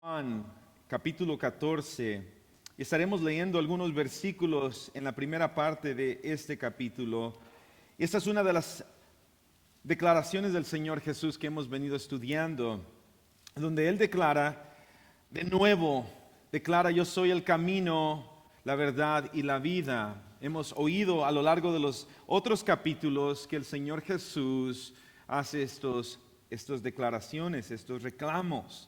Juan, capítulo 14. Estaremos leyendo algunos versículos en la primera parte de este capítulo. Esta es una de las declaraciones del Señor Jesús que hemos venido estudiando, donde Él declara, de nuevo, yo soy el camino, la verdad y la vida. Hemos oído a lo largo de los otros capítulos que el Señor Jesús hace estas declaraciones, estos reclamos.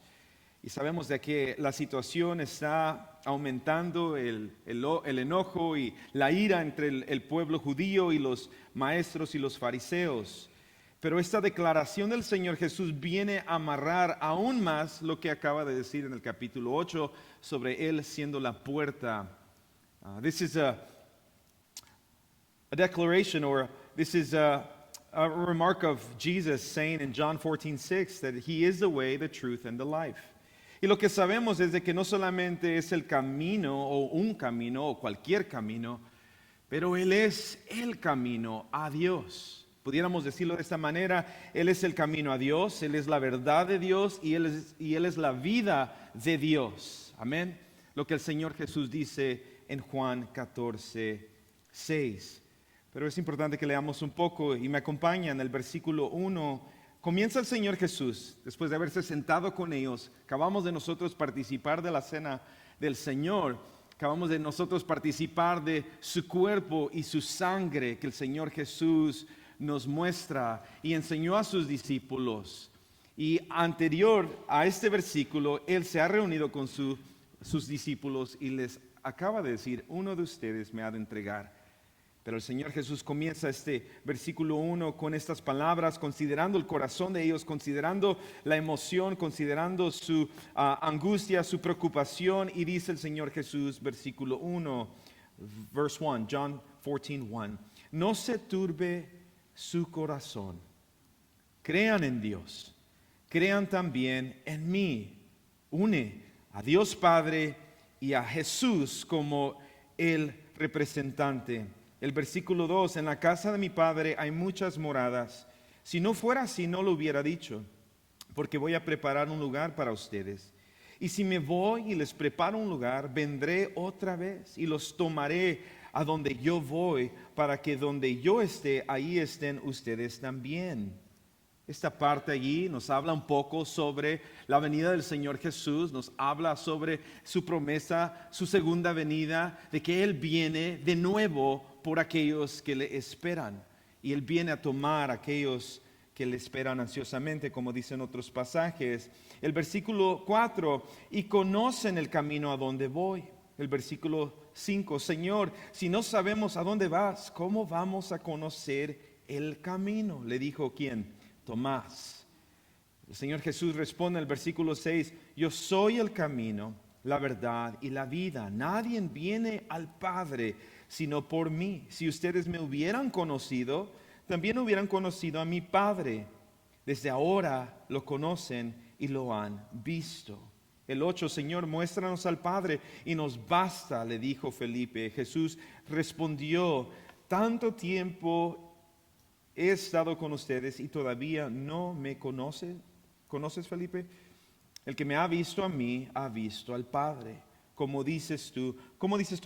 Y sabemos de que la situación está aumentando, el enojo y la ira entre el pueblo judío y los maestros y los fariseos. Pero esta declaración del Señor Jesús viene a amarrar aún más lo que acaba de decir en el capítulo 8 sobre Él siendo la puerta. This is a declaration, or this is a remark of Jesus saying in John 14:6 that He is the way, the truth, and the life. Y lo que sabemos es de que no solamente es el camino o un camino o cualquier camino, pero Él es el camino a Dios. Pudiéramos decirlo de esta manera, Él es el camino a Dios, Él es la verdad de Dios y Él es la vida de Dios. Amén. Lo que el Señor Jesús dice en Juan 14:6. Pero es importante que leamos un poco y me acompaña en el versículo 1. Comienza el Señor Jesús, después de haberse sentado con ellos. Acabamos de nosotros participar de la cena del Señor. Acabamos de nosotros participar de su cuerpo y su sangre que el Señor Jesús nos muestra y enseñó a sus discípulos. Y anterior a este versículo, Él se ha reunido con sus discípulos y les acaba de decir, uno de ustedes me ha de entregar. Pero el Señor Jesús comienza este versículo 1 con estas palabras, considerando el corazón de ellos, considerando la emoción, considerando su angustia, su preocupación. Y dice el Señor Jesús, versículo 1, verse 1, John 14:1. No se turbe su corazón. Crean en Dios. Crean también en mí. Une a Dios Padre y a Jesús como el representante. El versículo 2, en la casa de mi Padre hay muchas moradas. Si no fuera así, no lo hubiera dicho, porque voy a preparar un lugar para ustedes. Y si me voy y les preparo un lugar, vendré otra vez y los tomaré a donde yo voy, para que donde yo esté, ahí estén ustedes también. Esta parte allí nos habla un poco sobre la venida del Señor Jesús, nos habla sobre su promesa, su segunda venida, de que Él viene de nuevo por aquellos que le esperan. Y Él viene a tomar a aquellos que le esperan ansiosamente, como dicen otros pasajes. El versículo 4, y conocen el camino a donde voy. El versículo 5, Señor, si no sabemos a dónde vas, ¿cómo vamos a conocer el camino? Le dijo, ¿quién? Tomás. El Señor Jesús responde en el versículo 6, yo soy el camino, la verdad y la vida. Nadie viene al Padre sino por mí. Si ustedes me hubieran conocido, también hubieran conocido a mi Padre. Desde ahora lo conocen y lo han visto. El 8, Señor, muéstranos al Padre y nos basta, le dijo Felipe. Jesús respondió, tanto tiempo he estado con ustedes y todavía no me conoces. ¿Conoces, Felipe? El que me ha visto a mí, ha visto al Padre. ¿Cómo dices tú,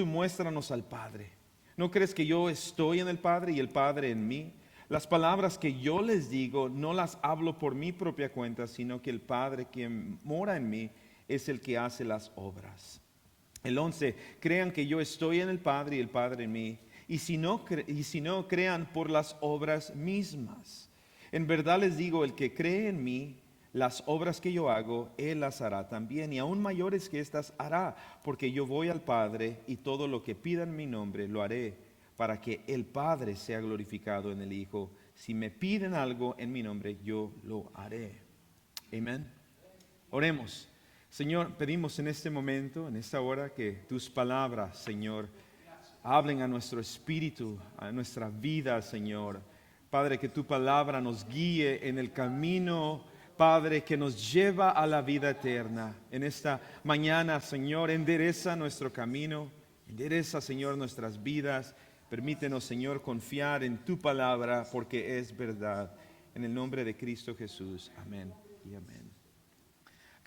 muéstranos al Padre? ¿No crees que yo estoy en el Padre y el Padre en mí? Las palabras que yo les digo no las hablo por mi propia cuenta, sino que el Padre que mora en mí es el que hace las obras. El 11, crean que yo estoy en el Padre y el Padre en mí. Y si no, crean por las obras mismas. En verdad les digo, el que cree en mí, las obras que yo hago, Él las hará también. Y aún mayores que estas hará, porque yo voy al Padre y todo lo que pida en mi nombre lo haré, para que el Padre sea glorificado en el Hijo. Si me piden algo en mi nombre, yo lo haré. Amén. Oremos. Señor, pedimos en este momento, en esta hora, que tus palabras, Señor, hablen a nuestro espíritu, a nuestra vida, Señor. Padre, que tu palabra nos guíe en el camino, Padre, que nos lleva a la vida eterna. En esta mañana, Señor, endereza nuestro camino, endereza, Señor, nuestras vidas. Permítenos, Señor, confiar en tu palabra, porque es verdad. En el nombre de Cristo Jesús. Amén y amén.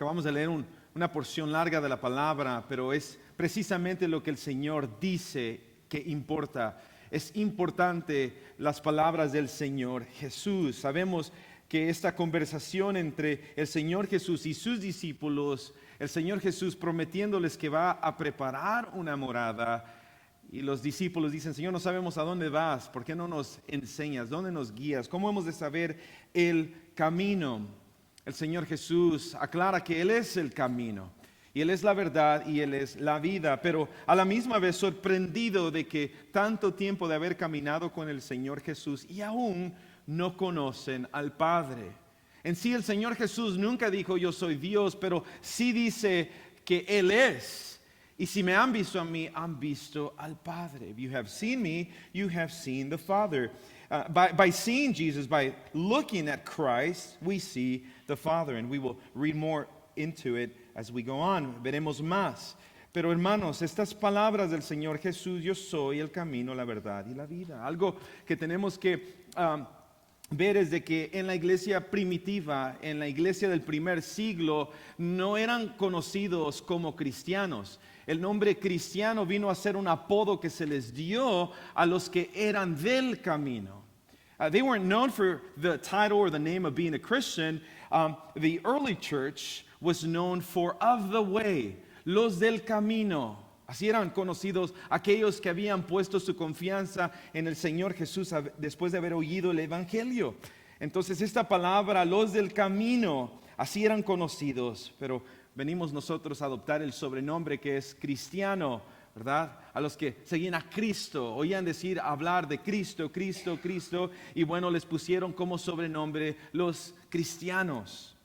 Acabamos de leer un una porción larga de la palabra, pero es precisamente lo que el Señor dice que importa. Es importante las palabras del Señor Jesús. Sabemos que esta conversación entre el Señor Jesús y sus discípulos, el Señor Jesús prometiéndoles que va a preparar una morada, y los discípulos dicen: Señor, no sabemos a dónde vas, ¿por qué no nos enseñas? ¿Dónde nos guías? ¿Cómo hemos de saber el camino? El Señor Jesús aclara que Él es el camino, y Él es la verdad, y Él es la vida, pero a la misma vez sorprendido de que tanto tiempo de haber caminado con el Señor Jesús y aún no conocen al Padre. En sí, el Señor Jesús nunca dijo yo soy Dios, pero sí dice que Él es. Y si me han visto a mí, han visto al Padre. If you have seen me, you have seen the Father. By seeing Jesus, by looking at Christ, we see the Father. And we will read more into it as we go on. Veremos más. Pero hermanos, estas palabras del Señor Jesús: yo soy el camino, la verdad y la vida. Algo que tenemos que ver es de que en la iglesia primitiva, en la iglesia del primer siglo, no eran conocidos como cristianos. El nombre cristiano vino a ser un apodo que se les dio a los que eran del camino. They weren't known for the title or the name of being a Christian. The early church was known for of the way, los del camino. Así eran conocidos aquellos que habían puesto su confianza en el Señor Jesús después de haber oído el Evangelio. Entonces esta palabra, los del camino, así eran conocidos, pero venimos nosotros a adoptar el sobrenombre que es cristiano, ¿verdad? A los que seguían a Cristo, oían decir, hablar de Cristo, Cristo, Cristo, y bueno, les pusieron como sobrenombre los cristianos.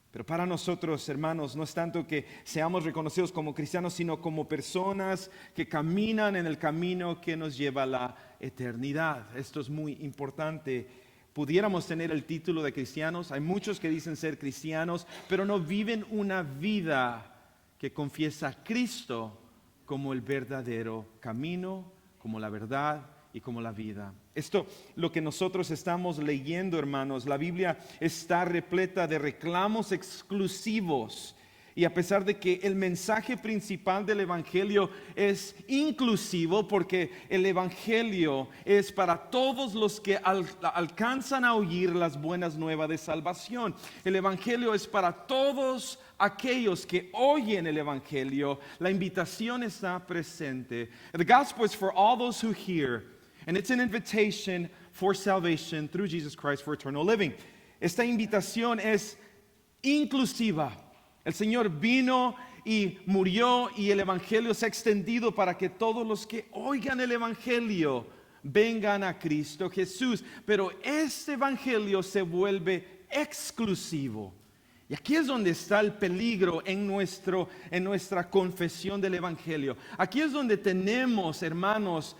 Pero para nosotros, hermanos, no es tanto que seamos reconocidos como cristianos, sino como personas que caminan en el camino que nos lleva a la eternidad. Esto es muy importante. Pudiéramos tener el título de cristianos. Hay muchos que dicen ser cristianos, pero no viven una vida que confiesa a Cristo como el verdadero camino, como la verdad y como la vida. Esto, lo que nosotros estamos leyendo, hermanos, la Biblia está repleta de reclamos exclusivos. Y a pesar de que el mensaje principal del Evangelio es inclusivo, porque el Evangelio es para todos los que alcanzan a oír las buenas nuevas de salvación. El Evangelio es para todos aquellos que oyen el Evangelio. La invitación está presente. The gospel is for all those who hear, and it's an invitation for salvation through Jesus Christ for eternal living. Esta invitación es inclusiva. El Señor vino y murió, y el Evangelio se ha extendido para que todos los que oigan el Evangelio vengan a Cristo Jesús. Pero este Evangelio se vuelve exclusivo. Y aquí es donde está el peligro en nuestra confesión del Evangelio. Aquí es donde tenemos, hermanos,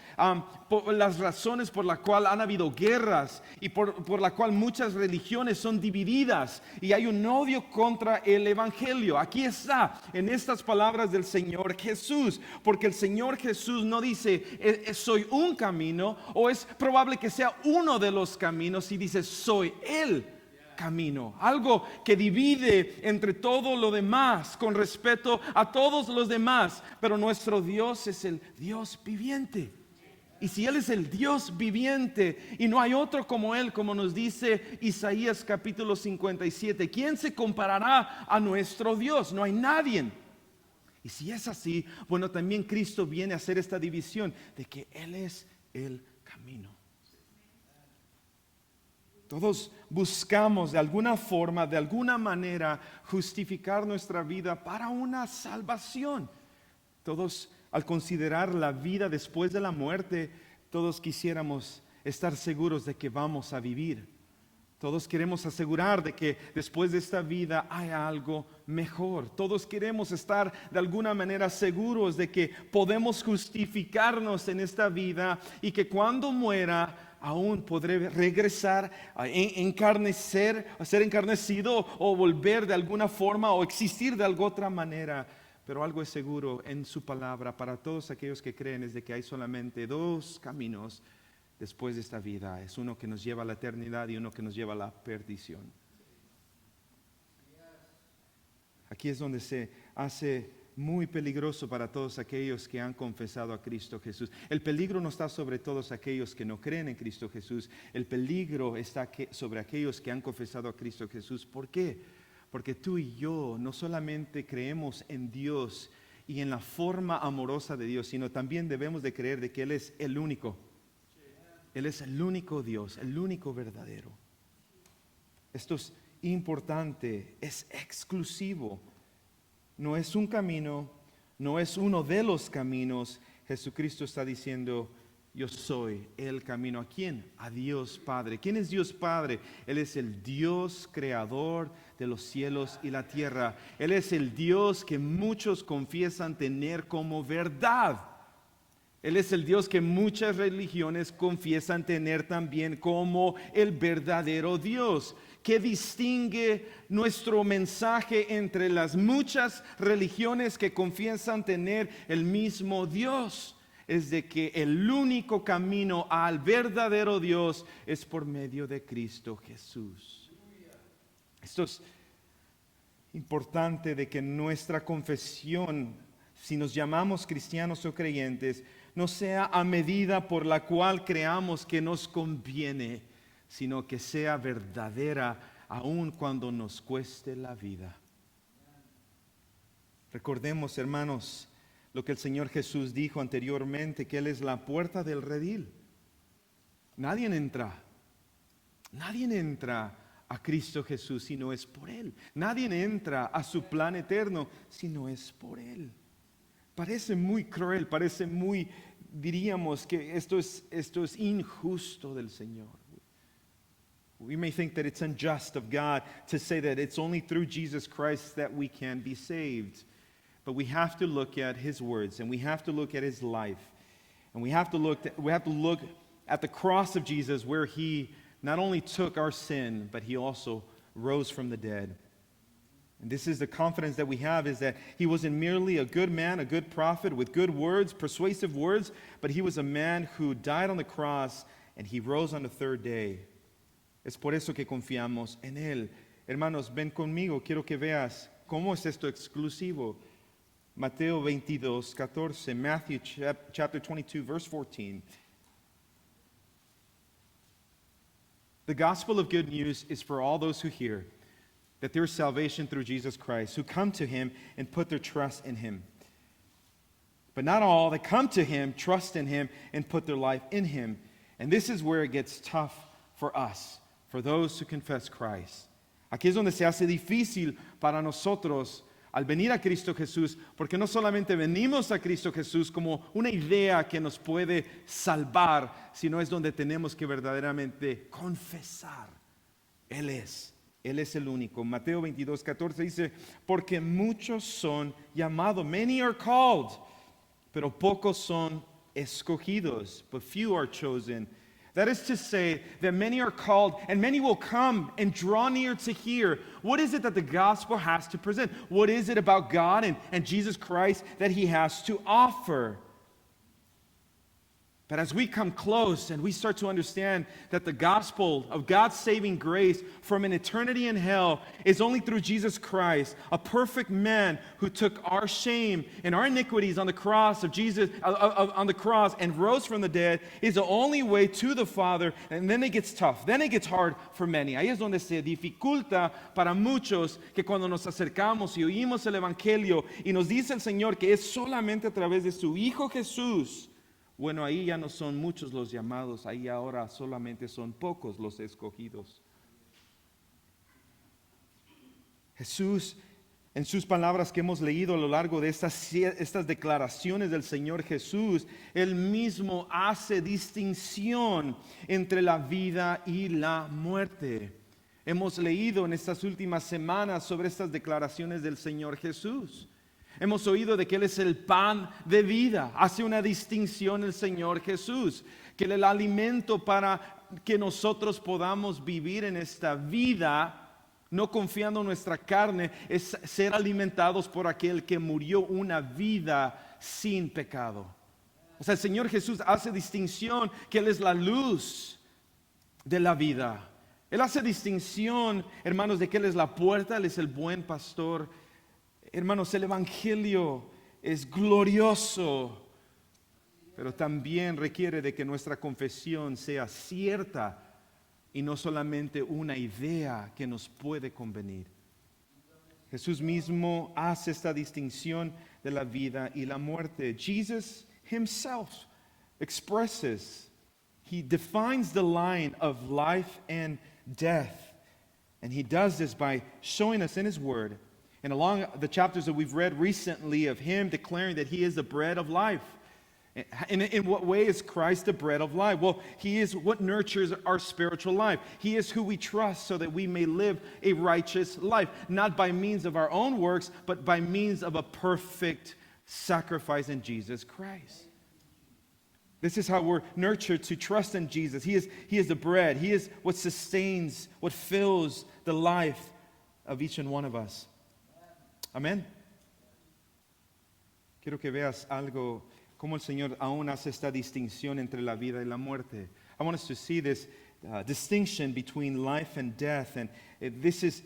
las razones por las cuales han habido guerras y por la cual muchas religiones son divididas y hay un odio contra el Evangelio. Aquí está, en estas palabras del Señor Jesús, porque el Señor Jesús no dice soy un camino, o es probable que sea uno de los caminos, y dice soy el camino, algo que divide entre todo lo demás con respecto a todos los demás. Pero nuestro Dios es el Dios viviente, y si Él es el Dios viviente y no hay otro como Él, como nos dice Isaías capítulo 57, ¿quién se comparará a nuestro Dios? No hay nadie. Y si es así, bueno, también Cristo viene a hacer esta división de que Él es el camino. Todos buscamos de alguna forma, de alguna manera, justificar nuestra vida para una salvación. Todos, al considerar la vida después de la muerte, todos quisiéramos estar seguros de que vamos a vivir. Todos queremos asegurar de que después de esta vida hay algo mejor. Todos queremos estar de alguna manera seguros de que podemos justificarnos en esta vida, y que cuando muera aún podré regresar a ser encarnecido, o volver de alguna forma, o existir de alguna otra manera. Pero algo es seguro en su palabra para todos aquellos que creen, es de que hay solamente dos caminos después de esta vida. Es uno que nos lleva a la eternidad y uno que nos lleva a la perdición. Aquí es donde se hace muy peligroso para todos aquellos que han confesado a Cristo Jesús. El peligro no está sobre todos aquellos que no creen en Cristo Jesús. El peligro está sobre aquellos que han confesado a Cristo Jesús. ¿Por qué? Porque tú y yo no solamente creemos en Dios y en la forma amorosa de Dios, sino también debemos de creer de que Él es el único. Él es el único Dios, el único verdadero. Esto es importante, es exclusivo. No es un camino, no es uno de los caminos. Jesucristo está diciendo, yo soy el camino. ¿A quién? A Dios Padre. ¿Quién es Dios Padre? Él es el Dios creador de los cielos y la tierra. Él es el Dios que muchos confiesan tener como verdad. Él es el Dios que muchas religiones confiesan tener también como el verdadero Dios. ¿Qué distingue nuestro mensaje entre las muchas religiones que confiesan tener el mismo Dios? Es de que el único camino al verdadero Dios es por medio de Cristo Jesús. Esto es importante, de que nuestra confesión, si nos llamamos cristianos o creyentes, no sea a medida por la cual creamos que nos conviene, sino que sea verdadera aun cuando nos cueste la vida. Recordemos, hermanos, lo que el Señor Jesús dijo anteriormente, que Él es la puerta del redil. Nadie entra a Cristo Jesús si no es por Él. Nadie entra a su plan eterno si no es por Él. Parece muy cruel, parece muy, diríamos que esto es injusto del Señor. We may think that it's unjust of God to say that it's only through Jesus Christ that we can be saved. But we have to look at His words, and we have to look at His life. And we have to look at the cross of Jesus, where He not only took our sin, but He also rose from the dead. And this is the confidence that we have, is that He wasn't merely a good man, a good prophet with good words, persuasive words, but He was a man who died on the cross and He rose on the third day. Es por eso que confiamos en Él. Hermanos, ven conmigo, quiero que veas cómo es esto exclusivo. Mateo 22:14, Matthew chapter 22, verse 14. The gospel of good news is for all those who hear that there is salvation through Jesus Christ, who come to Him and put their trust in Him. But not all that come to Him trust in Him and put their life in Him. And this is where it gets tough for us, for those who confess Christ. Aquí es donde se hace difícil para nosotros al venir a Cristo Jesús, porque no solamente venimos a Cristo Jesús como una idea que nos puede salvar, sino es donde tenemos que verdaderamente confesar. Él es el único. Mateo 22:14 dice, porque muchos son llamados, many are called, pero pocos son escogidos, but few are chosen. That is to say that many are called and many will come and draw near to hear. What is it that the gospel has to present? What is it about God and Jesus Christ that He has to offer? But as we come close and we start to understand that the gospel of God's saving grace from an eternity in hell is only through Jesus Christ, a perfect man who took our shame and our iniquities on the cross of Jesus, on the cross, and rose from the dead, is the only way to the Father. And then it gets tough. Then it gets hard for many. Ahí es donde se dificulta para muchos, que cuando nos acercamos y oímos el Evangelio y nos dice el Señor que es solamente a través de su Hijo Jesús. Bueno, ahí ya no son muchos los llamados, ahí ahora solamente son pocos los escogidos. Jesús, en sus palabras que hemos leído a lo largo de estas declaraciones del Señor Jesús, Él mismo hace distinción entre la vida y la muerte. Hemos leído en estas últimas semanas sobre estas declaraciones del Señor Jesús. Hemos oído de que Él es el pan de vida. Hace una distinción el Señor Jesús, que el alimento para que nosotros podamos vivir en esta vida, no confiando en nuestra carne, es ser alimentados por aquel que murió una vida sin pecado. O sea, el Señor Jesús hace distinción que Él es la luz de la vida. Él hace distinción, hermanos, de que Él es la puerta, Él es el buen pastor. Hermanos, el Evangelio es glorioso, pero también requiere de que nuestra confesión sea cierta y no solamente una idea que nos puede convenir. Jesús mismo hace esta distinción de la vida y la muerte. Jesus himself expresses, he defines the line of life and death. And he does this by showing us in his word, and along the chapters that we've read recently of him declaring that he is the bread of life. In what way is Christ the bread of life? Well, he is what nurtures our spiritual life. He is who we trust so that we may live a righteous life, not by means of our own works, but by means of a perfect sacrifice in Jesus Christ. This is how we're nurtured to trust in Jesus. He is the bread. He is what sustains, what fills the life of each and one of us. Amén. Quiero que veas algo, cómo el Señor aún hace esta distinción entre la vida y la muerte. I want us to see this distinction between life and death. And this is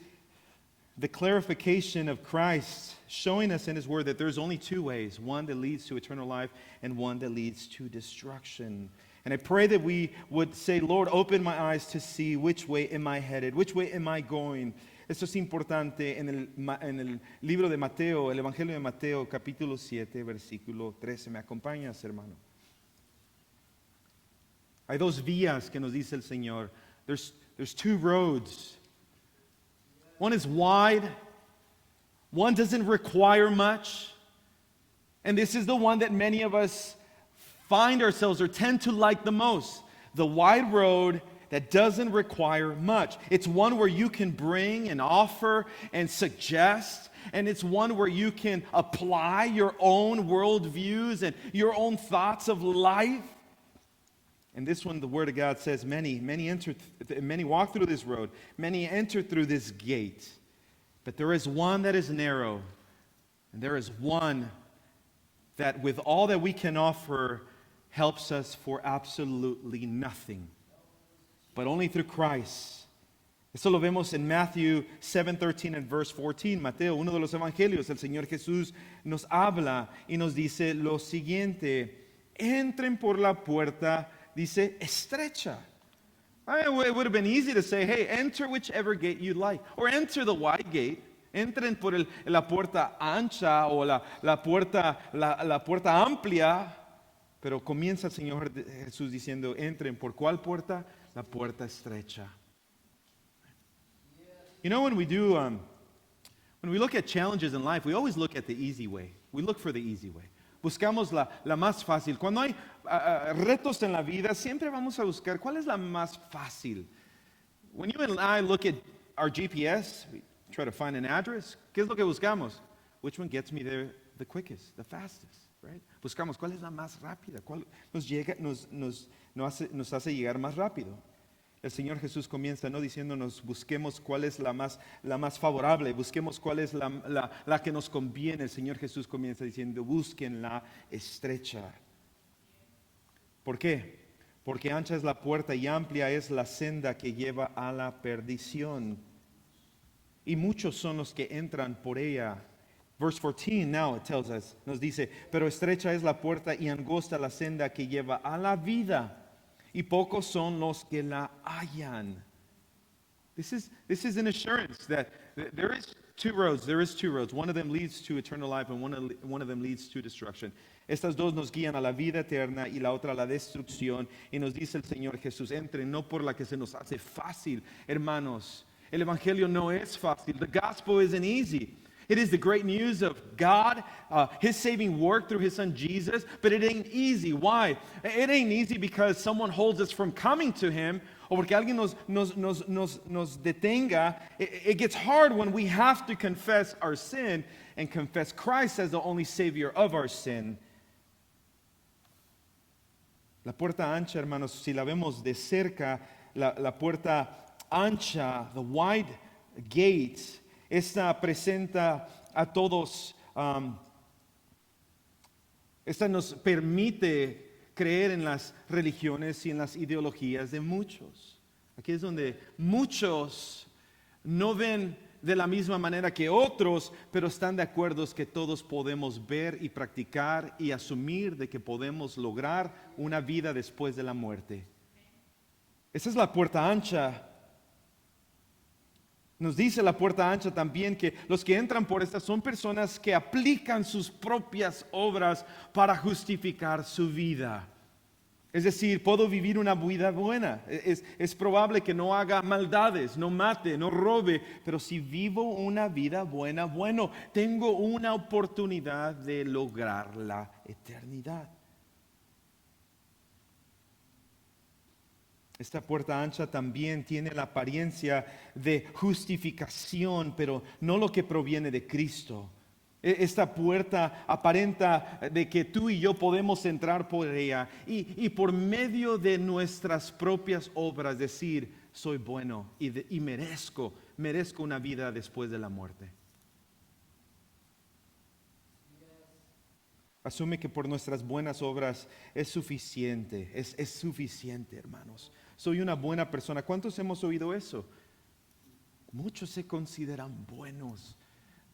the clarification of Christ showing us in his word that there's only two ways, one that leads to eternal life and one that leads to destruction. And I pray that we would say, Lord, open my eyes to see which way am I headed, which way am I going. Esto es importante en el libro de Mateo, el Evangelio de Mateo, capítulo 7, versículo 13. ¿Me acompañas, hermano? Hay dos vías que nos dice el Señor. There's two roads. One is wide. One doesn't require much. And this is the one that many of us find ourselves or tend to like the most. The wide road that doesn't require much. It's one where you can bring and offer and suggest, and it's one where you can apply your own worldviews and your own thoughts of life. And this one, the Word of God says, many walk through this road, many enter through this gate. But there is one that is narrow, and there is one that with all that we can offer helps us for absolutely nothing, but only through Christ. Esto lo vemos en Matthew 7:13 and verse 14. Mateo, uno de los evangelios, el Señor Jesús nos habla y nos dice lo siguiente: entren por la puerta, dice, estrecha. It would have been easy to say, hey, enter whichever gate you like, or enter the wide gate. Entren por la puerta ancha o la puerta amplia. Pero comienza el Señor Jesús diciendo, entren por ¿cuál puerta? La puerta estrecha. You know, when we look at challenges in life, we always look at the easy way. We look for the easy way. Buscamos la más fácil. Cuando hay retos en la vida, siempre vamos a buscar cuál es la más fácil. When you and I look at our GPS, we try to find an address. ¿Qué es lo que buscamos? Which one gets me there the quickest, the fastest, right? Buscamos cuál es la más rápida, cuál nos hace llegar más rápido. El Señor Jesús comienza no diciéndonos busquemos cuál es la más favorable, busquemos cuál es la que nos conviene. El Señor Jesús comienza diciendo busquen la estrecha. ¿Por qué? Porque ancha es la puerta y amplia es la senda que lleva a la perdición. Y muchos son los que entran por ella. Verse 14 now it tells us, nos dice, pero estrecha es la puerta y angosta la senda que lleva a la vida. Y pocos son los que la hallan. This is an assurance that there is two roads. There is two roads. One of them leads to eternal life and one of them leads to destruction. Estas dos nos guían a la vida eterna y la otra a la destrucción. Y nos dice el Señor Jesús, entren no por la que se nos hace fácil, hermanos. El Evangelio no es fácil. The gospel isn't easy. It is the great news of God, His saving work through His Son Jesus, but it ain't easy. Why? It ain't easy because someone holds us from coming to Him, o porque alguien nos detenga. It gets hard when we have to confess our sin and confess Christ as the only Savior of our sin. La puerta ancha, hermanos, si la vemos de cerca, la puerta ancha, the wide gate, esta presenta a todos, esta nos permite creer en las religiones y en las ideologías de muchos. Aquí es donde muchos no ven de la misma manera que otros, pero están de acuerdo que todos podemos ver y practicar y asumir de que podemos lograr una vida después de la muerte. Esa es la puerta ancha. Nos dice la puerta ancha también que los que entran por esta son personas que aplican sus propias obras para justificar su vida. Es decir, puedo vivir una vida buena. Es probable que no haga maldades, no mate, no robe, pero si vivo una vida buena, bueno, tengo una oportunidad de lograr la eternidad. Esta puerta ancha también tiene la apariencia de justificación, pero no lo que proviene de Cristo. Esta puerta aparenta de que tú y yo podemos entrar por ella y por medio de nuestras propias obras decir, soy bueno y merezco una vida después de la muerte. Asume que por nuestras buenas obras es suficiente, es suficiente, hermanos. Soy una buena persona. ¿Cuántos hemos oído eso? Muchos se consideran buenos.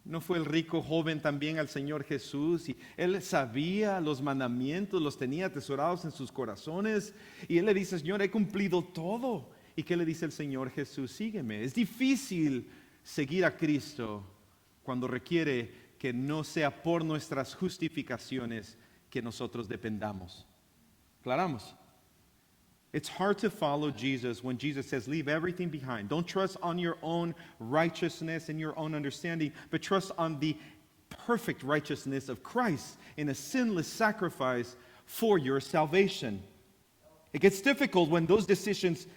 ¿No fue el rico joven también al Señor Jesús? Y él sabía los mandamientos, los tenía atesorados en sus corazones. Y él le dice, Señor, he cumplido todo. ¿Y qué le dice el Señor Jesús? Sígueme. Es difícil seguir a Cristo cuando requiere que no sea por nuestras justificaciones que nosotros dependamos. ¿Aclaramos? It's hard to follow Jesus when Jesus says, leave everything behind. Don't trust on your own righteousness and your own understanding, but trust on the perfect righteousness of Christ in a sinless sacrifice for your salvation. It gets difficult when those decisions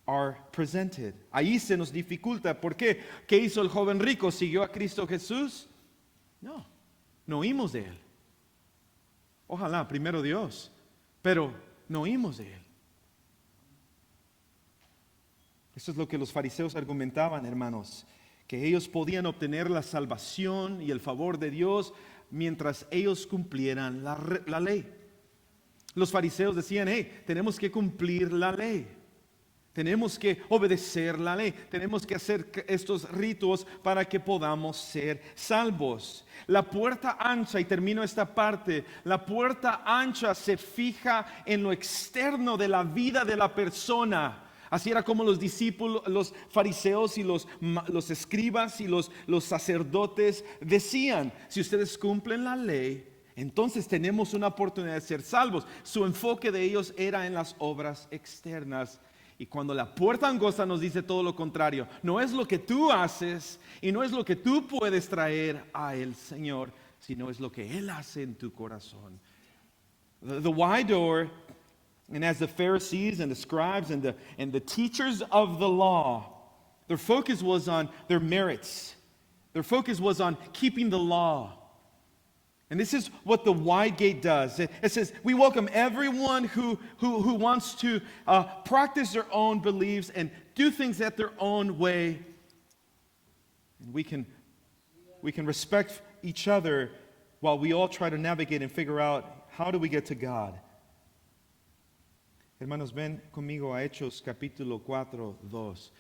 are presented. Ahí se nos dificulta. ¿Por qué? ¿Qué hizo el joven rico? ¿Siguió a Cristo Jesús? No oímos de él. Ojalá, primero Dios, pero no oímos de él. Eso es lo que los fariseos argumentaban, hermanos, que ellos podían obtener la salvación y el favor de Dios mientras ellos cumplieran la ley. Los fariseos decían, tenemos que cumplir la ley. Tenemos que obedecer la ley. Tenemos que hacer estos ritos para que podamos ser salvos. La puerta ancha, y termino esta parte, la puerta ancha se fija en lo externo de la vida de la persona. Así era como los discípulos, los fariseos y los escribas y los sacerdotes decían, si ustedes cumplen la ley, entonces tenemos una oportunidad de ser salvos. Su enfoque de ellos era en las obras externas. Y cuando la puerta angosta nos dice todo lo contrario, no es lo que tú haces y no es lo que tú puedes traer a el Señor, sino es lo que Él hace en tu corazón. The wide door. And as the Pharisees and the scribes and the teachers of the law, their focus was on their merits. Their focus was on keeping the law. And this is what the wide gate does. It says, we welcome everyone who wants to practice their own beliefs and do things at their own way. And we can respect each other while we all try to navigate and figure out how do we get to God. Hermanos, ven conmigo a Hechos capítulo 4, 2.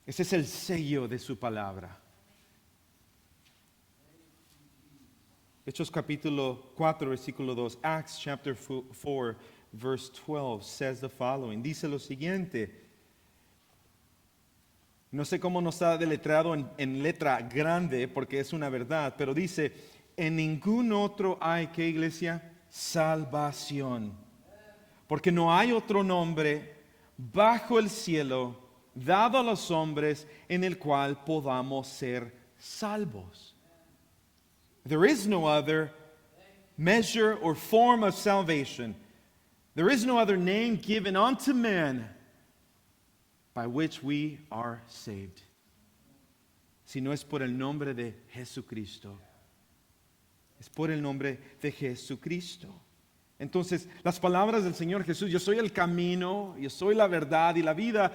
Ese es el sello de su palabra. Hechos capítulo 4, versículo 2. Acts chapter 4, verse 12 says the following. Dice lo siguiente. No sé cómo nos está deletreado en letra grande porque es una verdad, pero dice, en ningún otro hay, ¿qué iglesia? Salvación. Porque no hay otro nombre bajo el cielo dado a los hombres en el cual podamos ser salvos. There is no other measure or form of salvation. There is no other name given unto man by which we are saved. Si no es por el nombre de Jesucristo. Es por el nombre de Jesucristo. Entonces, las palabras del Señor Jesús, yo soy el camino, yo soy la verdad y la vida,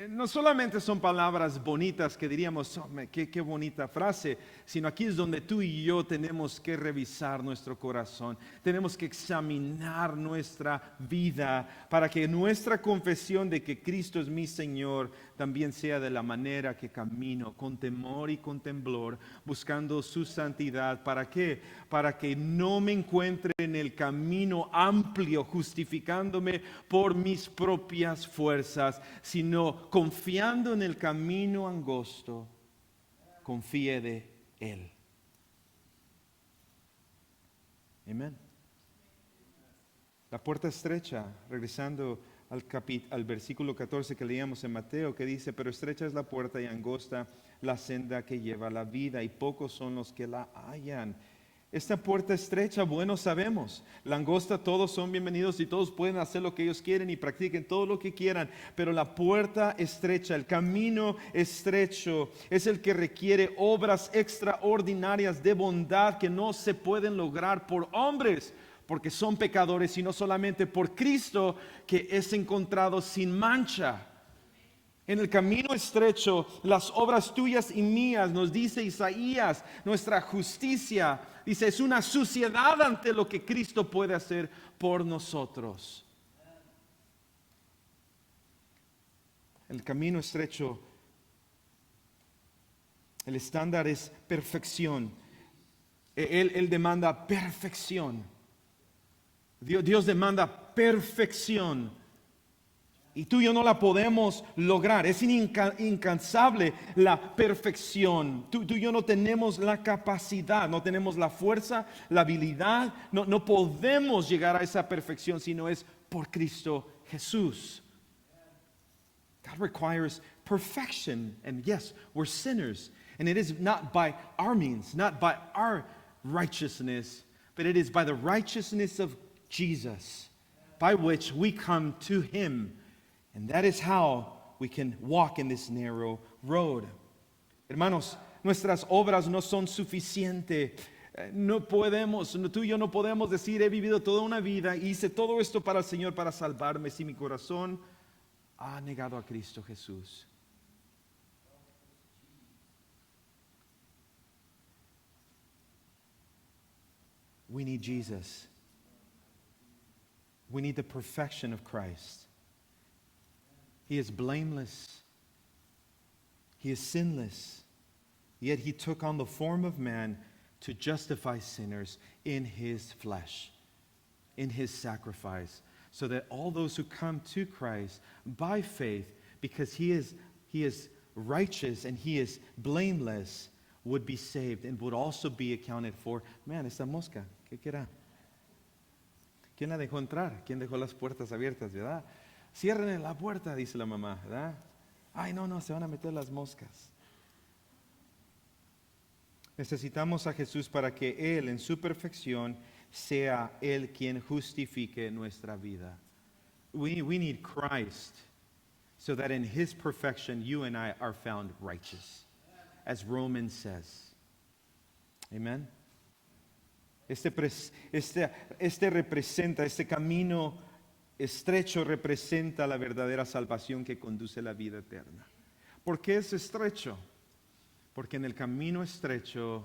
no solamente son palabras bonitas que diríamos, "Oh, qué bonita frase", sino aquí es donde tú y yo tenemos que revisar nuestro corazón, tenemos que examinar nuestra vida para que nuestra confesión de que Cristo es mi Señor también sea de la manera que camino, con temor y con temblor, buscando su santidad. ¿Para qué? Para que no me encuentre en el camino amplio, justificándome por mis propias fuerzas, sino confiando en el camino angosto, confíe de Él. Amén. La puerta estrecha, regresando al versículo 14 que leíamos en Mateo, que dice, pero estrecha es la puerta y angosta la senda que lleva a la vida, y pocos son los que la hallan. Esta puerta estrecha, bueno, sabemos, la angosta, todos son bienvenidos y todos pueden hacer lo que ellos quieren y practiquen todo lo que quieran, pero la puerta estrecha, el camino estrecho, es el que requiere obras extraordinarias de bondad que no se pueden lograr por hombres, porque son pecadores, sino solamente por Cristo, que es encontrado sin mancha. En el camino estrecho, las obras tuyas y mías, nos dice Isaías, nuestra justicia, dice, es una suciedad ante lo que Cristo puede hacer por nosotros. El camino estrecho, el estándar es perfección. Él demanda perfección. Dios demanda perfección y tú y yo no la podemos lograr. Es incansable la perfección. Tú y yo no tenemos la capacidad, no tenemos la fuerza, la habilidad. No podemos llegar a esa perfección si no es por Cristo Jesús. God requires perfection, and yes, we're sinners, and it is not by our means, not by our righteousness, but it is by the righteousness of Jesus, by which we come to Him, and that is how we can walk in this narrow road. Hermanos, nuestras obras no son suficientes. No podemos, tú y yo no podemos decir, he vivido toda una vida y hice todo esto para el Señor, para salvarme, si mi corazón ha negado a Cristo Jesús. We need Jesus. We need the perfection of Christ. He is blameless. He is sinless. Yet He took on the form of man to justify sinners in His flesh, in His sacrifice, so that all those who come to Christ by faith, because He is righteous and He is blameless, would be saved and would also be accounted for. Man, esta mosca, ¿qué querrá? ¿Quién la dejó entrar? ¿Quién dejó las puertas abiertas, verdad? Cierren la puerta, dice la mamá, ¿verdad? Ay, no, se van a meter las moscas. Necesitamos a Jesús para que Él en su perfección sea Él quien justifique nuestra vida. We need Christ so that in His perfection you and I are found righteous, as Romans says. Amen. Este camino estrecho representa la verdadera salvación que conduce a la vida eterna. ¿Por qué es estrecho? Porque en el camino estrecho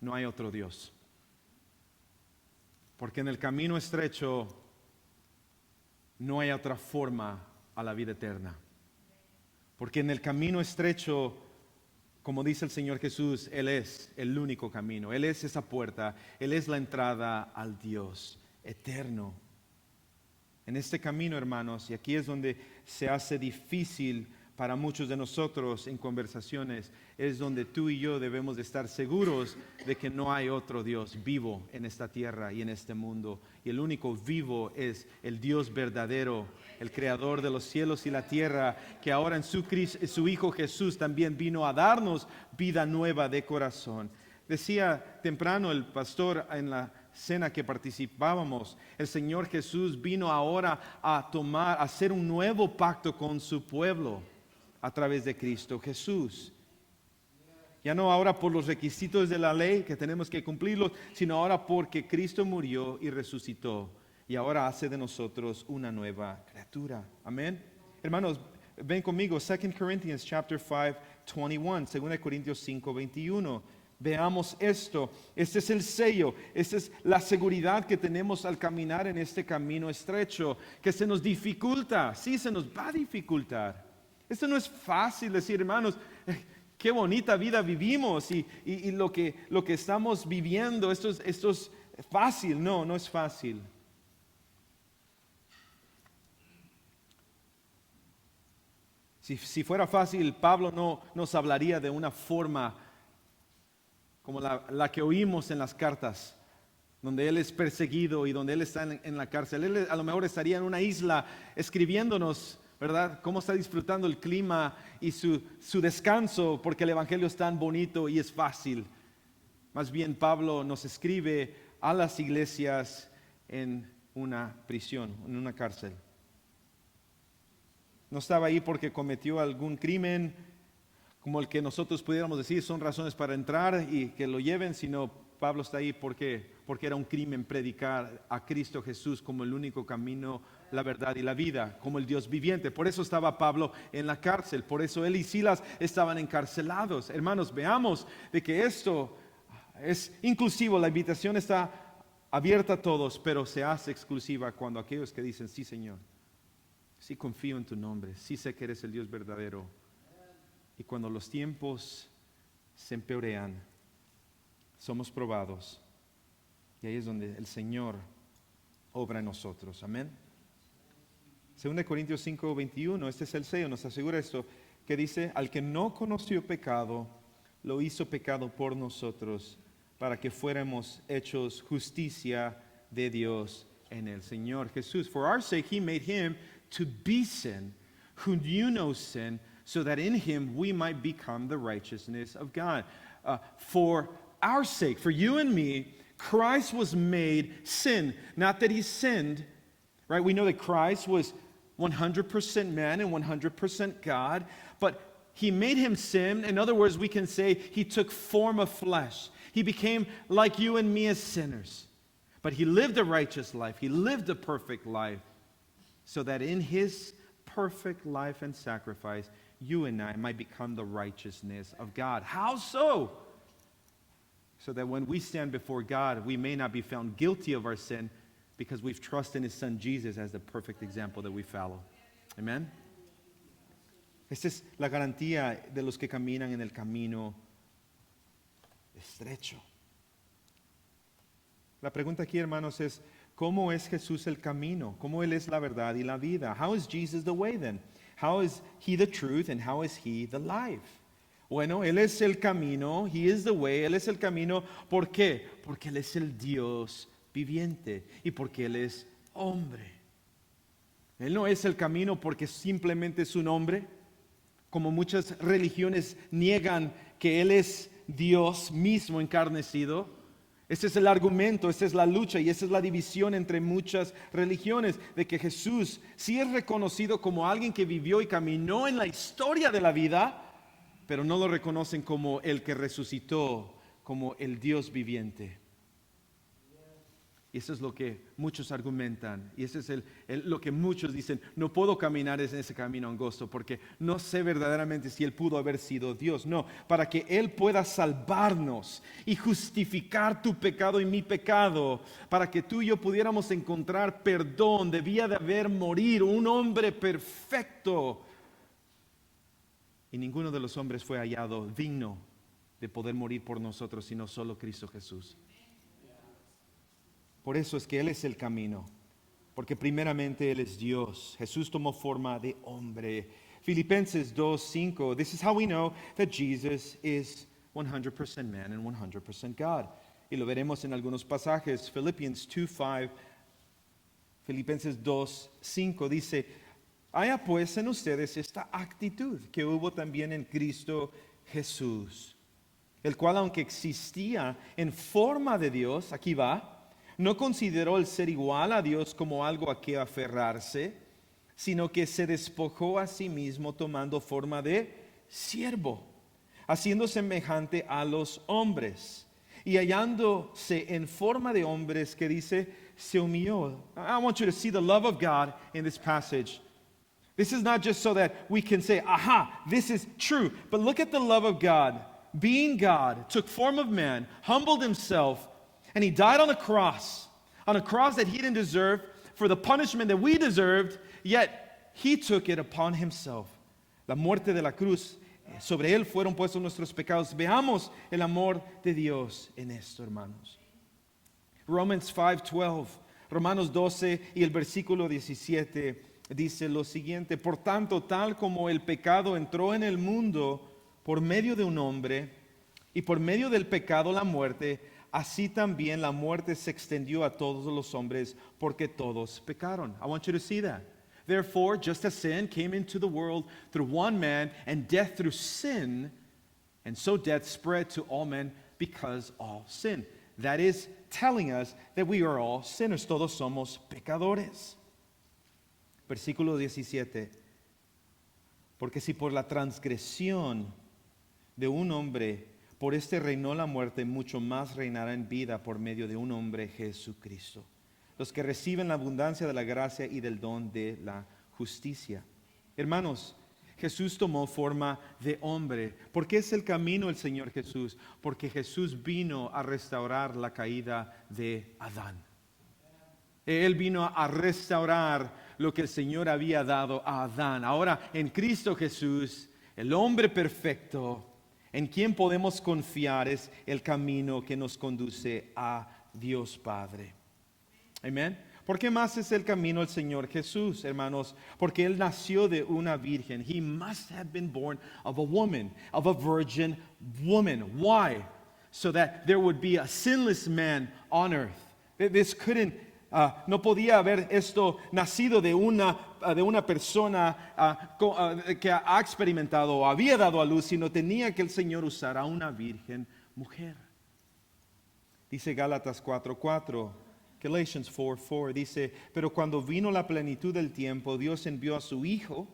no hay otro Dios. Porque en el camino estrecho no hay otra forma a la vida eterna. Porque en el camino estrecho, como dice el Señor Jesús, Él es el único camino. Él es esa puerta. Él es la entrada al Dios eterno. En este camino, hermanos, y aquí es donde se hace difícil para muchos de nosotros en conversaciones, es donde tú y yo debemos de estar seguros de que no hay otro Dios vivo en esta tierra y en este mundo. Y el único vivo es el Dios verdadero, el creador de los cielos y la tierra, que ahora en su Hijo Jesús también vino a darnos vida nueva de corazón. Decía temprano el pastor en la cena que participábamos, el Señor Jesús vino ahora a hacer un nuevo pacto con su pueblo a través de Cristo Jesús. Ya no ahora por los requisitos de la ley que tenemos que cumplirlos, sino ahora porque Cristo murió y resucitó y ahora hace de nosotros una nueva criatura. Amén. Hermanos, ven conmigo, 2 Corinthians chapter 5, 21, 2 Corintios 5, 21. Veamos esto. Este es el sello, esta es la seguridad que tenemos al caminar en este camino estrecho, que se nos dificulta, sí, se nos va a dificultar. Esto no es fácil decir, hermanos, qué bonita vida vivimos y lo que estamos viviendo, esto es fácil. No, no es fácil. Si fuera fácil, Pablo no nos hablaría de una forma como la que oímos en las cartas, donde él es perseguido y donde él está en la cárcel. Él a lo mejor estaría en una isla escribiéndonos, ¿verdad?, cómo está disfrutando el clima y su descanso, porque el evangelio es tan bonito y es fácil. Más bien Pablo nos escribe a las iglesias en una prisión, en una cárcel. No estaba ahí porque cometió algún crimen, como el que nosotros pudiéramos decir son razones para entrar y que lo lleven, sino Pablo está ahí porque era un crimen predicar a Cristo Jesús como el único camino, la verdad y la vida, como el Dios viviente. Por eso estaba Pablo en la cárcel, por eso él y Silas estaban encarcelados. Hermanos, veamos de que esto es inclusivo, la invitación está abierta a todos, pero se hace exclusiva cuando aquellos que dicen, sí Señor, sí confío en tu nombre, sí sé que eres el Dios verdadero. Y cuando los tiempos se empeorean, somos probados. Y ahí es donde el Señor obra en nosotros. Amén. 2 Corintios 5, 21, este es el sello, nos asegura esto, que dice, al que no conoció pecado, lo hizo pecado por nosotros, para que fuéramos hechos justicia de Dios en el Señor Jesús. For our sake he made him to be sin, who knew no sin, so that in him we might become the righteousness of God. For our sake, for you and me, Christ was made sin. Not that he sinned, right? We know that Christ was 100% man and 100% God, but he made him sin. In other words, we can say he took form of flesh. He became like you and me as sinners. But he lived a righteous life. He lived a perfect life, so that in his perfect life and sacrifice, you and I might become the righteousness of God. How so? So that when we stand before God, we may not be found guilty of our sin because we've trusted in his son Jesus as the perfect example that we follow. Amen. Esta es la garantía de los que caminan en el camino estrecho. La pregunta aquí, hermanos, es ¿cómo es Jesús el camino? ¿Cómo él es la verdad y la vida? How is Jesus the way then? How is he the truth and how is he the life? Bueno, él es el camino, he is the way, él es el camino. ¿Por qué? Porque él es el Dios viviente y porque él es hombre. Él no es el camino porque simplemente es un hombre, como muchas religiones niegan que él es Dios mismo encarnecido. Ese es el argumento, esa es la lucha y esa es la división entre muchas religiones, de que Jesús sí es reconocido como alguien que vivió y caminó en la historia de la vida, pero no lo reconocen como el que resucitó, como el Dios viviente. Y eso es lo que muchos argumentan. Y eso es lo que muchos dicen, no puedo caminar en ese camino angosto porque no sé verdaderamente si Él pudo haber sido Dios. No, para que Él pueda salvarnos y justificar tu pecado y mi pecado, para que tú y yo pudiéramos encontrar perdón, debía de haber morir un hombre perfecto. Y ninguno de los hombres fue hallado digno de poder morir por nosotros, sino solo Cristo Jesús. Por eso es que Él es el camino, porque primeramente Él es Dios. Jesús tomó forma de hombre. Filipenses 2:5, this is how we know that Jesus is 100% man and 100% God. Y lo veremos en algunos pasajes. Philippians 2:5, Filipenses 2:5 dice, haya pues en ustedes esta actitud que hubo también en Cristo Jesús, el cual aunque existía en forma de Dios, aquí va, no consideró el ser igual a Dios como algo a que aferrarse, sino que se despojó a sí mismo tomando forma de siervo, haciendo semejante a los hombres. Y hallándose en forma de hombres, que dice, se humilló. I want you to see the love of God in this passage. This is not just so that we can say, aha, this is true. But look at the love of God. Being God, took form of man, humbled himself, and he died on a cross that he didn't deserve, for the punishment that we deserved, yet he took it upon himself. La muerte de la cruz, sobre él fueron puestos nuestros pecados. Veamos el amor de Dios en esto, hermanos. Romans 5:12, Romanos 12 y el versículo 17 dice lo siguiente: por tanto, tal como el pecado entró en el mundo por medio de un hombre, y por medio del pecado la muerte, así también la muerte se extendió a todos los hombres, porque todos pecaron. I want you to see that. Therefore, just as sin came into the world through one man, and death through sin, and so death spread to all men because all sin. That is telling us that we are all sinners. Todos somos pecadores. Versículo 17. Porque si por la transgresión de un hombre, por este reinó la muerte, mucho más reinará en vida por medio de un hombre, Jesucristo. Los que reciben la abundancia de la gracia y del don de la justicia. Hermanos, Jesús tomó forma de hombre. ¿Por qué es el camino el Señor Jesús? Porque Jesús vino a restaurar la caída de Adán. Él vino a restaurar lo que el Señor había dado a Adán. Ahora, en Cristo Jesús, el hombre perfecto, en quien podemos confiar, es el camino que nos conduce a Dios Padre. Amén. ¿Por qué más es el camino el Señor Jesús, hermanos? Porque Él nació de una virgen. He must have been born of a woman, of a virgin woman. Why? So that there would be a sinless man on earth. This couldn't, no podía haber esto nacido de una persona que ha experimentado o había dado a luz, sino tenía que el Señor usar a una virgen mujer. Dice Gálatas 4:4. Galatians 4:4 dice: pero cuando vino la plenitud del tiempo, Dios envió a su Hijo,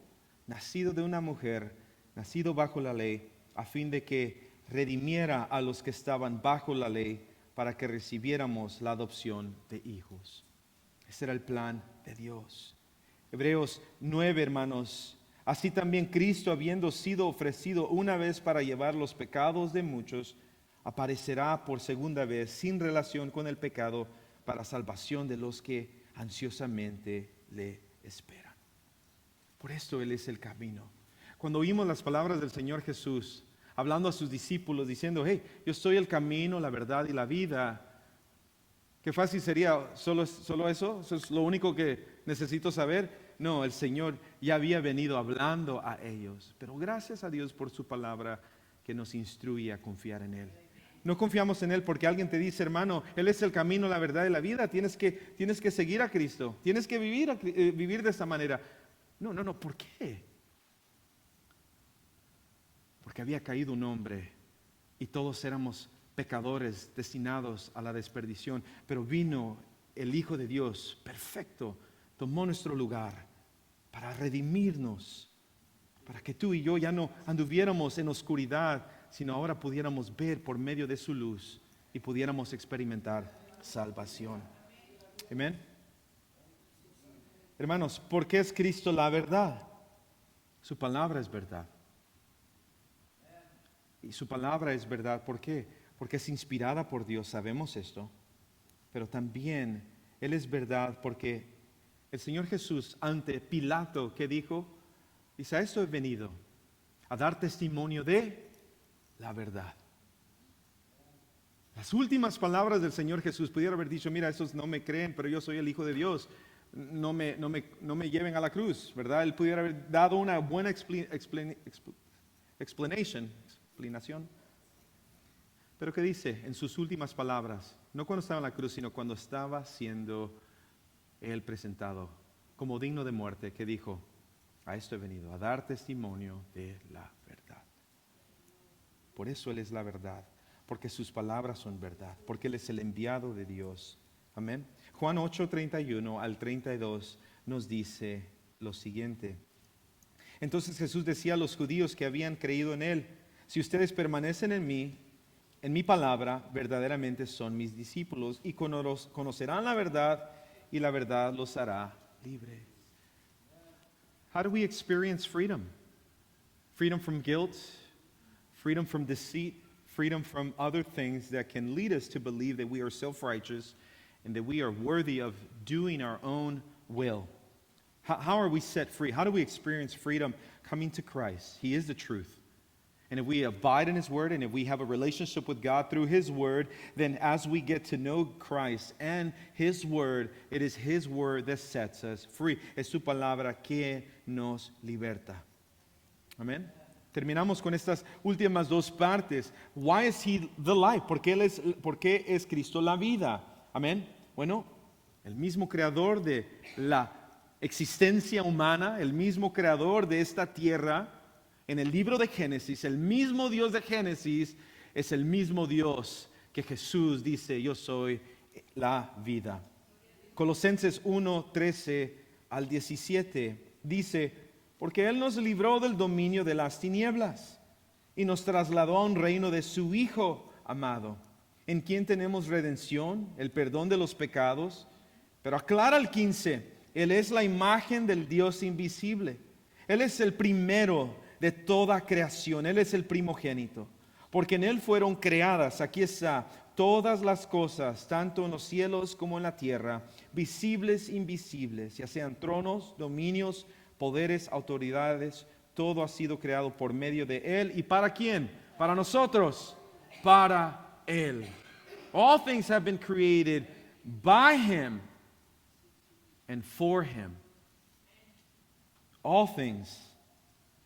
nacido de una mujer, nacido bajo la ley, a fin de que redimiera a los que estaban bajo la ley, para que recibiéramos la adopción de hijos. Ese era el plan de Dios. Hebreos 9, hermanos. Así también Cristo, habiendo sido ofrecido una vez para llevar los pecados de muchos, aparecerá por segunda vez sin relación con el pecado, para salvación de los que ansiosamente le esperan. Por esto Él es el camino. Cuando oímos las palabras del Señor Jesús, hablando a sus discípulos, diciendo: hey, yo soy el camino, la verdad y la vida. Qué fácil sería, solo eso es lo único que necesito saber. No, el Señor ya había venido hablando a ellos. Pero gracias a Dios por su palabra que nos instruye a confiar en Él. No confiamos en Él porque alguien te dice: hermano, Él es el camino, la verdad y la vida. Tienes que seguir a Cristo. Tienes que vivir de esta manera. No. ¿Por qué? Porque había caído un hombre y todos éramos pecadores destinados a la desperdición. Pero vino el Hijo de Dios, perfecto, tomó nuestro lugar para redimirnos, para que tú y yo ya no anduviéramos en oscuridad, sino ahora pudiéramos ver por medio de su luz y pudiéramos experimentar salvación. Amén. Hermanos, ¿por qué es Cristo la verdad? Su palabra es verdad. Y su palabra es verdad, ¿por qué? Porque es inspirada por Dios, sabemos esto. Pero también Él es verdad porque el Señor Jesús ante Pilato, ¿qué dijo? Dice: a esto he venido, a dar testimonio de la verdad. Las últimas palabras del Señor Jesús pudiera haber dicho: mira, esos no me creen, pero yo soy el Hijo de Dios, no me lleven a la cruz, ¿verdad? Él pudiera haber dado una buena explanación. Pero ¿qué dice en sus últimas palabras? No cuando estaba en la cruz, sino cuando estaba siendo Él presentado como digno de muerte, que dijo: a esto he venido, a dar testimonio de la verdad. Por eso Él es la verdad, porque sus palabras son verdad, porque Él es el enviado de Dios. Amén. Juan 8:31 al 32 nos dice lo siguiente: entonces Jesús decía a los judíos que habían creído en Él: si ustedes permanecen en mí, en mi palabra, verdaderamente son mis discípulos y conocerán la verdad, y la verdad los hará libres. How do we experience freedom? Freedom from guilt, freedom from deceit, freedom from other things that can lead us to believe that we are self-righteous and that we are worthy of doing our own will. How are we set free? How do we experience freedom? Coming to Christ. He is the truth. And if we abide in His Word, and if we have a relationship with God through His Word, then as we get to know Christ and His Word, it is His Word that sets us free. Es su palabra que nos liberta. Amén. Terminamos con estas últimas dos partes. Why is He the life? ¿Por qué es Cristo la vida? Amén. Bueno, el mismo creador de la existencia humana, el mismo creador de esta tierra, en el libro de Génesis, el mismo Dios de Génesis es el mismo Dios que Jesús dice, yo soy la vida. Colosenses 1, 13 al 17 dice, porque Él nos libró del dominio de las tinieblas y nos trasladó a un reino de su Hijo amado, en quien tenemos redención, el perdón de los pecados. Pero aclara el 15, Él es la imagen del Dios invisible. Él es el primero de toda creación. Él es el primogénito. Porque en Él fueron creadas, aquí está, todas las cosas, tanto en los cielos como en la tierra, visibles e invisibles, ya sean tronos, dominios, poderes, autoridades, todo ha sido creado por medio de Él. ¿Y para quién? Para nosotros, para Él. All things have been created by Him and for Him. All things.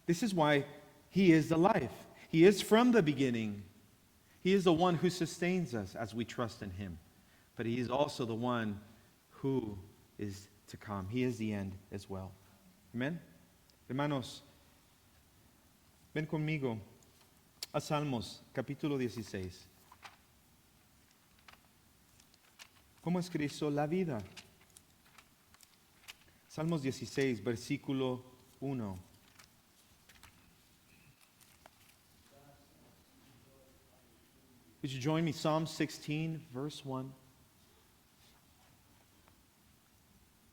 This is why He is the life. He is from the beginning. He is the one who sustains us as we trust in Him. But He is also the one who is to come. He is the end as well. Amen. Hermanos, ven conmigo a Salmos capítulo 16. ¿Cómo es Cristo la vida? Salmos 16, versículo 1. Would you join me? Psalm 16, verse 1.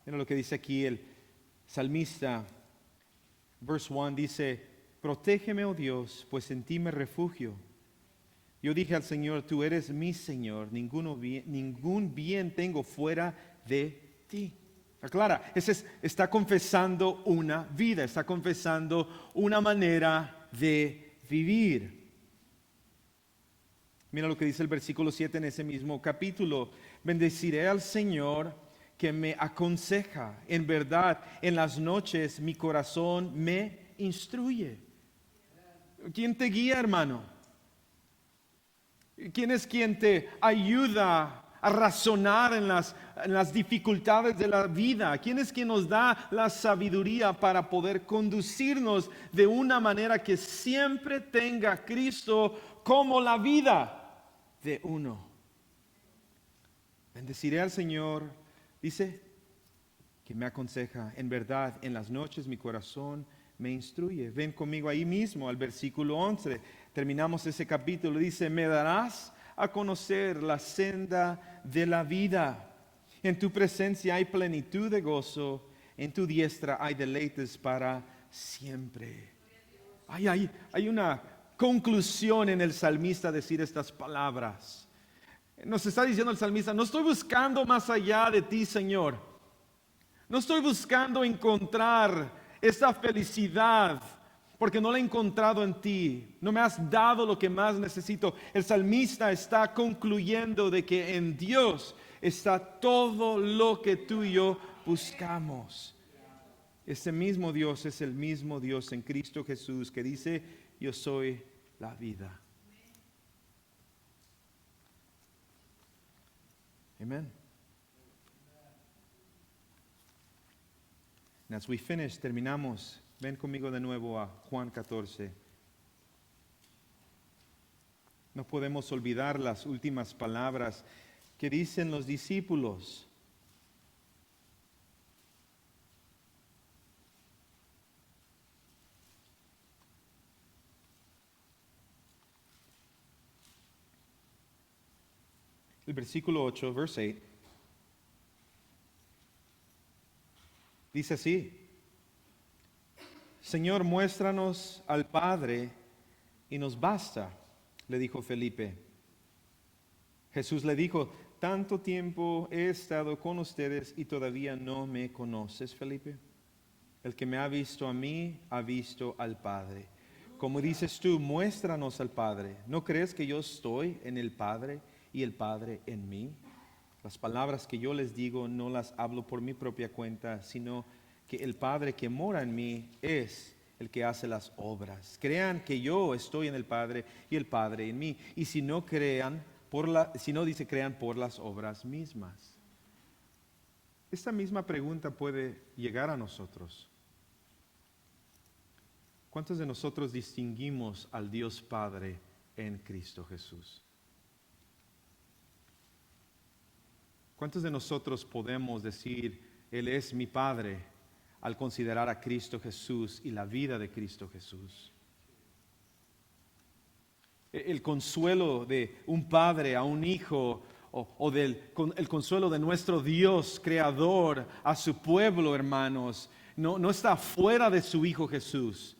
Mira lo que dice aquí el salmista. Verse 1 dice, protégeme, oh Dios, pues en ti me refugio. Yo dije al Señor, tú eres mi Señor, ningún bien tengo fuera de ti. Aclara, está confesando una vida, está confesando una manera de vivir. Mira lo que dice el versículo 7 en ese mismo capítulo. Bendeciré al Señor que me aconseja. En verdad, en las noches mi corazón me instruye. ¿Quién te guía, hermano? ¿Quién es quien te ayuda a razonar en las dificultades de la vida? ¿Quién es quien nos da la sabiduría para poder conducirnos de una manera que siempre tenga a Cristo como la vida de uno? Bendeciré al Señor, dice, que me aconseja. En verdad, en las noches mi corazón me instruye. Ven conmigo ahí mismo al versículo 11. Terminamos ese capítulo. Dice, me darás a conocer la senda de la vida. En tu presencia hay plenitud de gozo. En tu diestra hay deleites para siempre. Hay una conclusión en el salmista decir estas palabras. Nos está diciendo el salmista, no estoy buscando más allá de ti, Señor. No estoy buscando encontrar esa felicidad porque no la he encontrado en ti. No me has dado lo que más necesito. El salmista está concluyendo de que en Dios está todo lo que tú y yo buscamos. Ese mismo Dios es el mismo Dios en Cristo Jesús que dice, yo soy la vida. Amén. And as we finish, terminamos. Ven conmigo de nuevo a Juan 14. No podemos olvidar las últimas palabras que dicen los discípulos. El versículo 8, verse 8, dice así, Señor, muéstranos al Padre y nos basta, le dijo Felipe. Jesús le dijo, tanto tiempo he estado con ustedes y todavía no me conoces, Felipe. El que me ha visto a mí, ha visto al Padre. Como dices tú, muéstranos al Padre. ¿No crees que yo estoy en el Padre y el Padre en mí? Las palabras que yo les digo no las hablo por mi propia cuenta, sino que el Padre que mora en mí es el que hace las obras. Crean que yo estoy en el Padre y el Padre en mí. Y si no crean, dice crean por las obras mismas. Esta misma pregunta puede llegar a nosotros. ¿Cuántos de nosotros distinguimos al Dios Padre en Cristo Jesús? ¿Cuántos de nosotros podemos decir, Él es mi Padre, al considerar a Cristo Jesús y la vida de Cristo Jesús? El consuelo de un padre a un hijo, el consuelo de nuestro Dios creador a su pueblo, hermanos, no está fuera de su Hijo Jesús.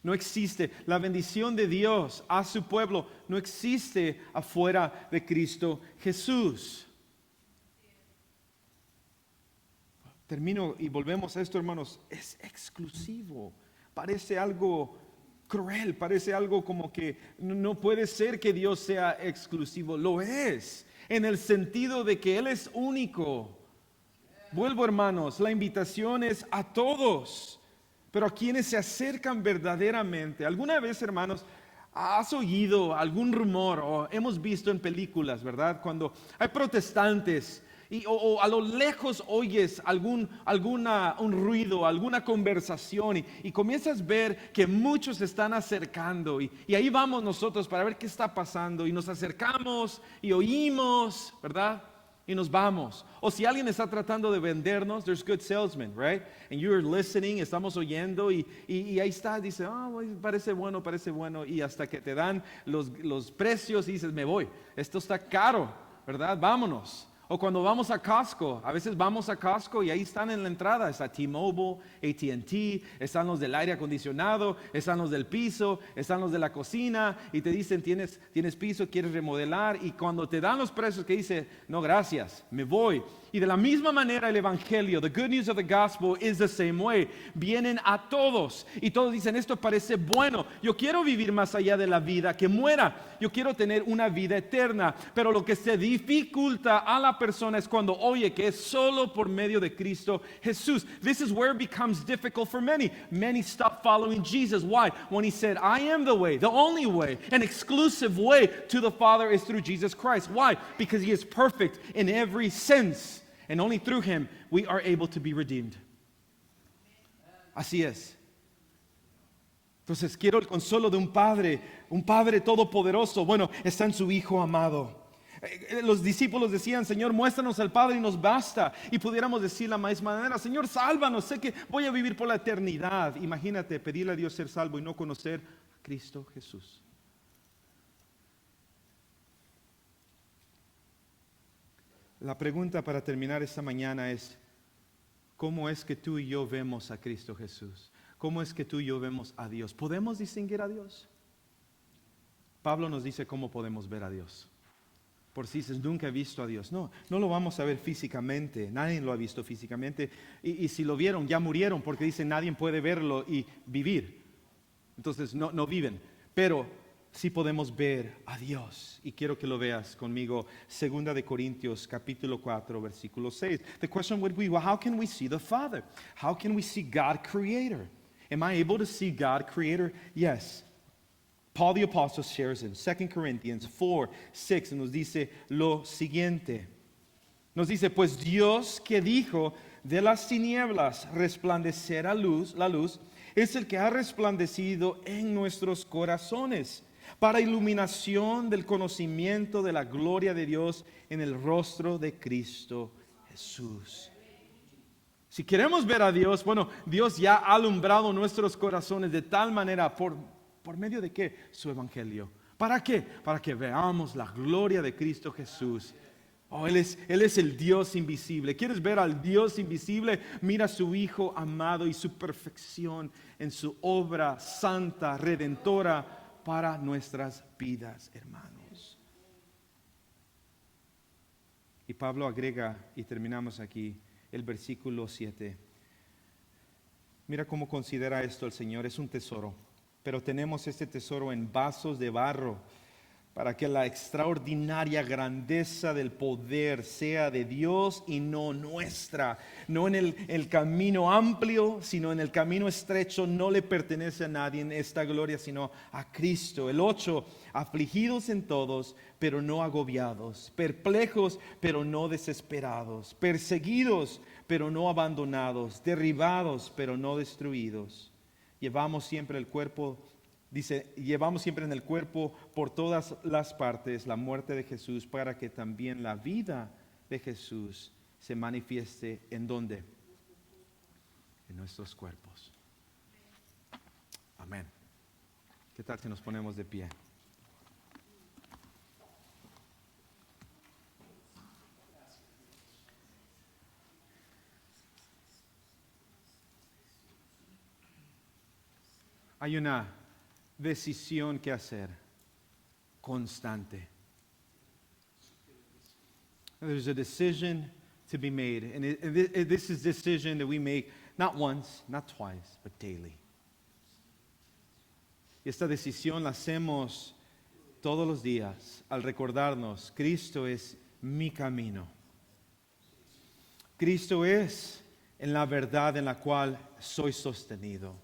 No existe. La bendición de Dios a su pueblo no existe afuera de Cristo Jesús. Termino y volvemos a esto, hermanos. Es exclusivo. Parece algo cruel, parece algo como que no puede ser que Dios sea exclusivo. Lo es, en el sentido de que Él es único. Vuelvo, hermanos, la invitación es a todos, pero a quienes se acercan verdaderamente. ¿Alguna vez, hermanos, has oído algún rumor o hemos visto en películas, verdad? Cuando hay protestantes o a lo lejos oyes un ruido, alguna conversación y comienzas a ver que muchos se están acercando y ahí vamos nosotros para ver qué está pasando y nos acercamos y oímos, ¿verdad? Y nos vamos. O si alguien está tratando de vendernos, there's good salesmen, right? And you're listening, estamos oyendo y ahí está, dice, parece bueno. Y hasta que te dan los precios y dices, me voy, esto está caro, ¿verdad? Vámonos. O cuando vamos a Costco, a veces vamos a Costco y ahí están en la entrada, está T-Mobile, AT&T, están los del aire acondicionado, están los del piso, están los de la cocina y te dicen, tienes piso, quieres remodelar y cuando te dan los precios que dice, no gracias, me voy. Y de la misma manera el evangelio, the good news of the gospel is the same way. Vienen a todos y todos dicen, esto parece bueno, yo quiero vivir más allá de la vida que muera, yo quiero tener una vida eterna, pero lo que se dificulta a la persona es cuando oye que es solo por medio de Cristo Jesús. This is where it becomes difficult for many. Many stop following Jesus. Why? When he said, I am the way, the only way, an exclusive way to the Father is through Jesus Christ. Why? Because he is perfect in every sense. And only through him we are able to be redeemed. Así es. Entonces quiero el consuelo de un Padre todopoderoso. Bueno, está en su Hijo amado. Los discípulos decían, Señor, muéstranos al Padre y nos basta. Y pudiéramos decir la misma manera, Señor, sálvanos, sé que voy a vivir por la eternidad. Imagínate pedirle a Dios ser salvo y no conocer a Cristo Jesús. La pregunta para terminar esta mañana es, ¿cómo es que tú y yo vemos a Cristo Jesús? ¿Cómo es que tú y yo vemos a Dios? ¿Podemos distinguir a Dios? Pablo nos dice cómo podemos ver a Dios. Por si dices, nunca he visto a Dios. No lo vamos a ver físicamente. Nadie lo ha visto físicamente. Y si lo vieron, ya murieron, porque dice, nadie puede verlo y vivir. Entonces no viven. Pero sí podemos ver a Dios. Y quiero que lo veas conmigo. 2 de Corintios, capítulo 4, versículo 6. The question would be, well, how can we see the Father? How can we see God Creator? Am I able to see God Creator? Yes. Paul the Apostle shares in 2 Corinthians 4, 6, y nos dice lo siguiente. Nos dice, pues Dios que dijo, de las tinieblas resplandecerá la luz, es el que ha resplandecido en nuestros corazones, para iluminación del conocimiento de la gloria de Dios en el rostro de Cristo Jesús. Si queremos ver a Dios, bueno, Dios ya ha alumbrado nuestros corazones de tal manera, ¿por medio de qué? Su evangelio. ¿Para qué? Para que veamos la gloria de Cristo Jesús. Oh, Él es el Dios invisible. ¿Quieres ver al Dios invisible? Mira a su Hijo amado y su perfección en su obra santa, redentora para nuestras vidas, hermanos. Y Pablo agrega, y terminamos aquí, el versículo 7. Mira cómo considera esto el Señor. Es un tesoro, pero tenemos este tesoro en vasos de barro, para que la extraordinaria grandeza del poder sea de Dios y no nuestra. No en el camino amplio, sino en el camino estrecho. No le pertenece a nadie en esta gloria, sino a Cristo. El 8, afligidos en todos, pero no agobiados. Perplejos, pero no desesperados. Perseguidos, pero no abandonados. Derribados, pero no destruidos. Llevamos siempre el cuerpo. Dice, llevamos siempre en el cuerpo por todas las partes la muerte de Jesús, para que también la vida de Jesús se manifieste ¿en dónde? En nuestros cuerpos. Amén. ¿Qué tal si nos ponemos de pie? Hay una decisión que hacer constante. There's a decision to be made, and this is a decision that we make not once, not twice, but daily. Y esta decisión la hacemos todos los días al recordarnos: Cristo es mi camino. Cristo es en la verdad en la cual soy sostenido.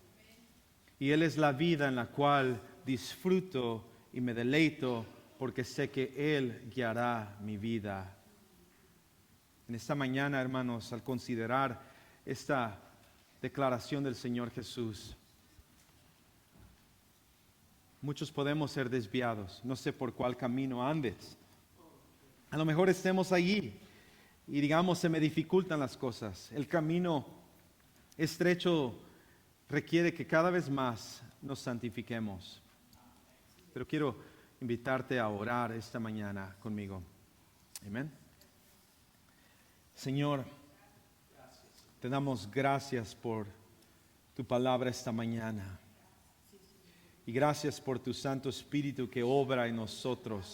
Y Él es la vida en la cual disfruto y me deleito, porque sé que Él guiará mi vida. En esta mañana, hermanos, al considerar esta declaración del Señor Jesús, muchos podemos ser desviados. No sé por cuál camino andes. A lo mejor estemos allí y digamos, se me dificultan las cosas. El camino estrecho requiere que cada vez más nos santifiquemos. Pero quiero invitarte a orar esta mañana conmigo. Amén. Señor, te damos gracias por tu palabra esta mañana. Y gracias por tu Santo Espíritu que obra en nosotros.